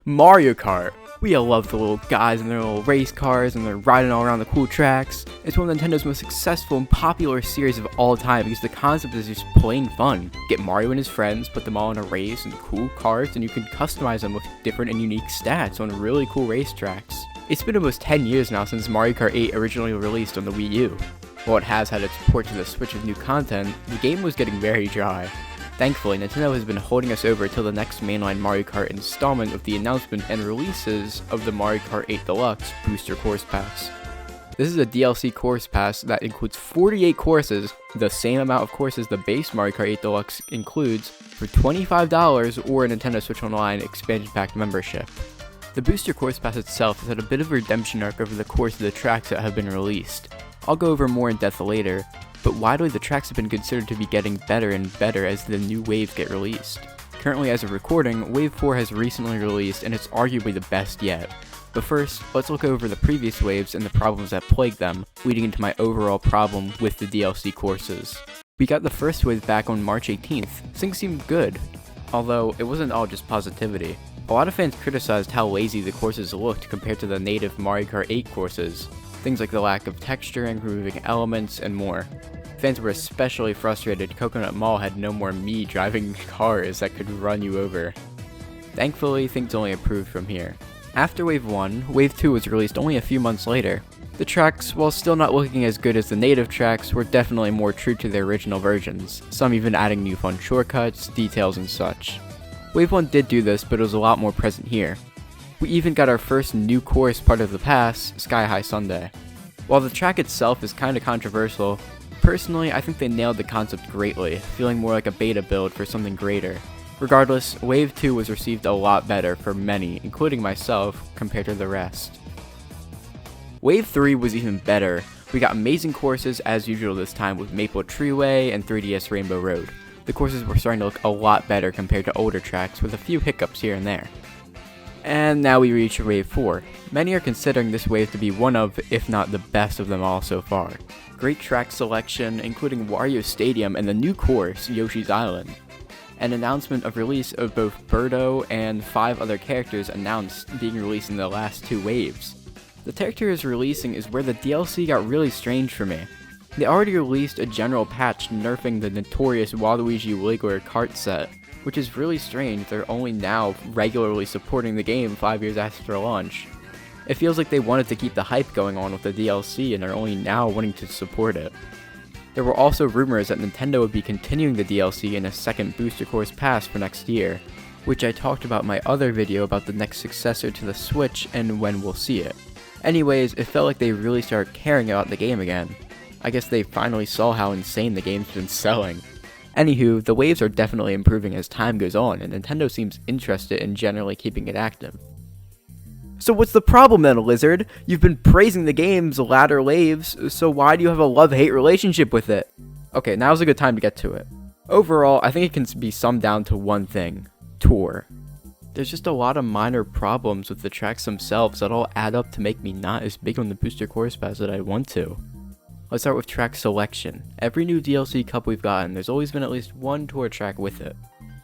Mario Kart. We all love the little guys and their little race cars and they're riding all around the cool tracks. It's one of Nintendo's most successful and popular series of all time because the concept is just plain fun. Get Mario and his friends, put them all in a race and cool cars, and you can customize them with different and unique stats on really cool racetracks. It's been almost 10 years now since Mario Kart 8 originally released on the Wii U. While it has had its port to the Switch with new content, the game was getting very dry. Thankfully, Nintendo has been holding us over till the next mainline Mario Kart installment with the announcement and releases of the Mario Kart 8 Deluxe Booster Course Pass. This is a DLC course pass that includes 48 courses, the same amount of courses the base Mario Kart 8 Deluxe includes, for $25 or a Nintendo Switch Online expansion pack membership. The Booster Course Pass itself has had a bit of a redemption arc over the course of the tracks that have been released. I'll go over more in depth later, but widely the tracks have been considered to be getting better and better as the new waves get released. Currently as of recording, Wave 4 has recently released and it's arguably the best yet. But first, let's look over the previous waves and the problems that plagued them, leading into my overall problem with the DLC courses. We got the first wave back on March 18th. Things seemed good, although it wasn't all just positivity. A lot of fans criticized how lazy the courses looked compared to the native Mario Kart 8 courses. Things like the lack of texturing, removing elements, and more. Fans were especially frustrated Coconut Mall had no more me driving cars that could run you over. Thankfully, things only improved from here. After Wave 1, Wave 2 was released only a few months later. The tracks, while still not looking as good as the native tracks, were definitely more true to their original versions, some even adding new fun shortcuts, details, and such. Wave 1 did do this, but it was a lot more present here. We even got our first new course part of the pass, Sky High Sundae. While the track itself is kinda controversial, personally I think they nailed the concept greatly, feeling more like a beta build for something greater. Regardless, Wave 2 was received a lot better for many, including myself, compared to the rest. Wave 3 was even better. We got amazing courses as usual this time with Maple Treeway and 3DS Rainbow Road. The courses were starting to look a lot better compared to older tracks with a few hiccups here and there. And now we reach Wave 4. Many are considering this wave to be one of, if not the best of them all so far. Great track selection, including Wario Stadium and the new course, Yoshi's Island. An announcement of release of both Birdo and 5 other characters announced being released in the last 2 waves. The characters releasing is where the DLC got really strange for me. They already released a general patch nerfing the notorious Waluigi Wiggler kart set, which is really strange. They're only now regularly supporting the game 5 years after launch. It feels like they wanted to keep the hype going on with the DLC and are only now wanting to support it. There were also rumors that Nintendo would be continuing the DLC in a second Booster Course Pass for next year, which I talked about in my other video about the next successor to the Switch and when we'll see it. Anyways, it felt like they really started caring about the game again. I guess they finally saw how insane the game's been selling. Anywho, the waves are definitely improving as time goes on, and Nintendo seems interested in generally keeping it active. So what's the problem then, Lizard? You've been praising the game's latter waves, so why do you have a love-hate relationship with it? Okay, now's a good time to get to it. Overall, I think it can be summed down to one thing: Tour. There's just a lot of minor problems with the tracks themselves that all add up to make me not as big on the Booster Course Pass that I want to. Let's start with track selection. Every new DLC cup we've gotten, there's always been at least one tour track with it.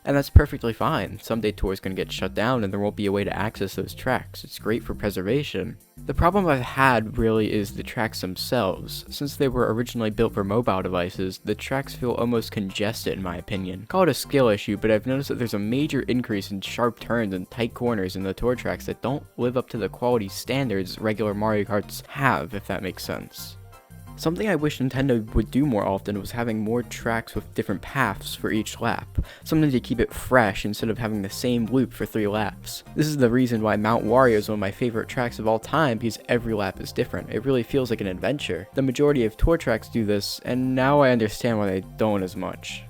And that's perfectly fine. Someday Tour's gonna get shut down and there won't be a way to access those tracks. It's great for preservation. The problem I've had really is the tracks themselves. Since they were originally built for mobile devices, the tracks feel almost congested in my opinion. Call it a skill issue, but I've noticed that there's a major increase in sharp turns and tight corners in the tour tracks that don't live up to the quality standards regular Mario Karts have, if that makes sense. Something I wish Nintendo would do more often was having more tracks with different paths for each lap, something to keep it fresh instead of having the same loop for 3 laps. This is the reason why Mount Wario is one of my favorite tracks of all time, because every lap is different. It really feels like an adventure. The majority of tour tracks do this, and now I understand why they don't as much.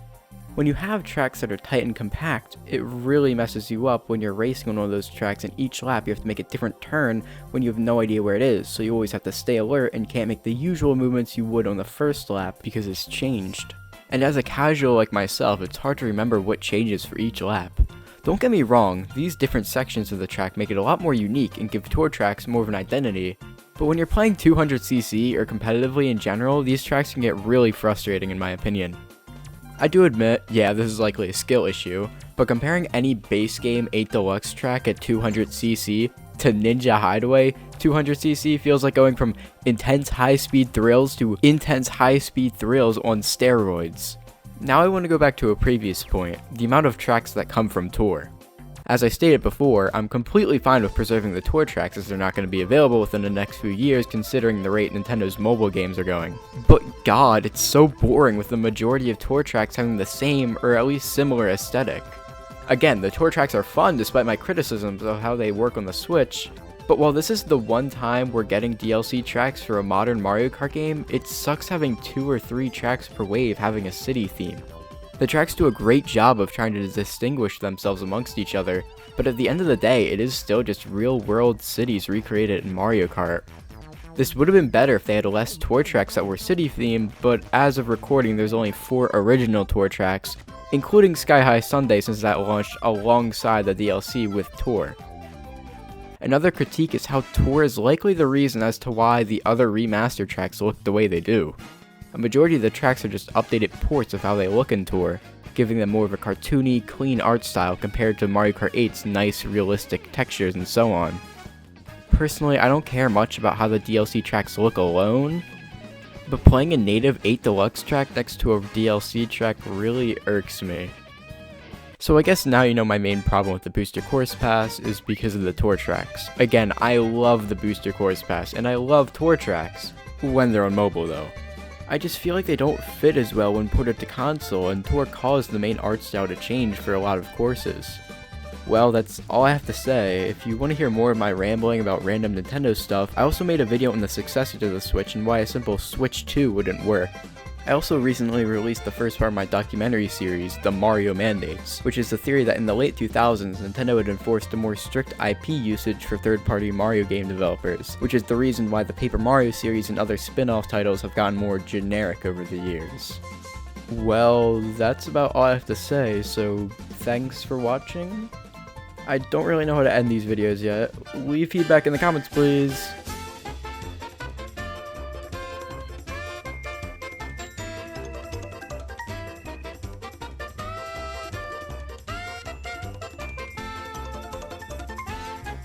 When you have tracks that are tight and compact, it really messes you up when you're racing on one of those tracks, and each lap you have to make a different turn when you have no idea where it is, so you always have to stay alert and can't make the usual movements you would on the first lap because it's changed. And as a casual like myself, it's hard to remember what changes for each lap. Don't get me wrong, these different sections of the track make it a lot more unique and give tour tracks more of an identity, but when you're playing 200cc or competitively in general, these tracks can get really frustrating in my opinion. I do admit, yeah, this is likely a skill issue, but comparing any base game 8 Deluxe track at 200cc to Ninja Hideaway 200cc feels like going from intense high-speed thrills to intense high-speed thrills on steroids. Now I want to go back to a previous point, the amount of tracks that come from Tour. As I stated before, I'm completely fine with preserving the Tour tracks as they're not going to be available within the next few years considering the rate Nintendo's mobile games are going. But god, it's so boring with the majority of Tour tracks having the same or at least similar aesthetic. Again, the Tour tracks are fun despite my criticisms of how they work on the Switch, but while this is the one time we're getting DLC tracks for a modern Mario Kart game, it sucks having 2 or 3 tracks per wave having a city theme. The tracks do a great job of trying to distinguish themselves amongst each other, but at the end of the day, it is still just real-world cities recreated in Mario Kart. This would have been better if they had less tour tracks that were city-themed, but as of recording, there's only 4 original tour tracks, including Sky High Sunday since that launched alongside the DLC with Tour. Another critique is how Tour is likely the reason as to why the other remastered tracks look the way they do. A majority of the tracks are just updated ports of how they look in Tour, giving them more of a cartoony, clean art style compared to Mario Kart 8's nice, realistic textures and so on. Personally, I don't care much about how the DLC tracks look alone, but playing a native 8 Deluxe track next to a DLC track really irks me. So I guess now you know my main problem with the Booster Course Pass is because of the Tour tracks. Again, I love the Booster Course Pass, and I love Tour tracks, when they're on mobile though. I just feel like they don't fit as well when ported to console, and Tour caused the main art style to change for a lot of courses. Well, that's all I have to say. If you want to hear more of my rambling about random Nintendo stuff, I also made a video on the successor to the Switch and why a simple Switch 2 wouldn't work. I also recently released the first part of my documentary series, The Mario Mandates, which is the theory that in the late 2000s, Nintendo had enforced a more strict IP usage for third-party Mario game developers, which is the reason why the Paper Mario series and other spin-off titles have gotten more generic over the years. Well, that's about all I have to say, so thanks for watching. I don't really know how to end these videos yet. Leave feedback in the comments, please.